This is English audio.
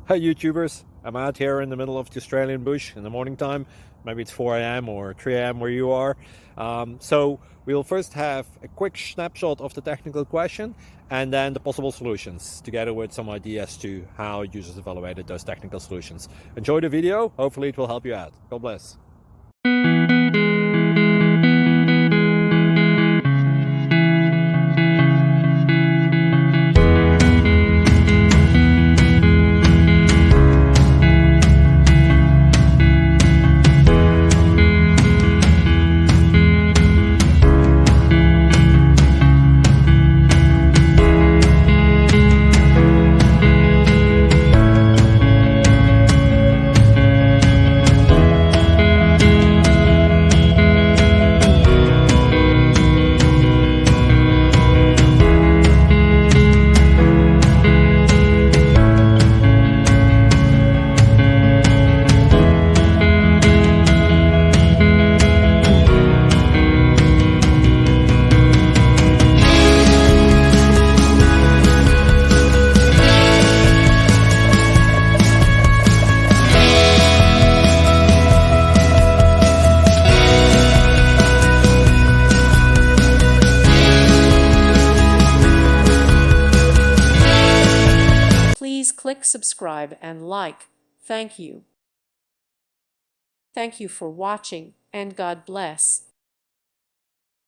Hi YouTubers, I'm out here in the middle of the Australian bush in the morning time. Maybe it's 4 a.m. or 3 a.m. where you are. So we'll first have a quick snapshot of the technical question and then the possible solutions, together with some ideas to how users evaluated those technical solutions. Enjoy the video, hopefully it will help you out. God bless. Please click subscribe and like. Thank you. Thank you for watching, and God bless.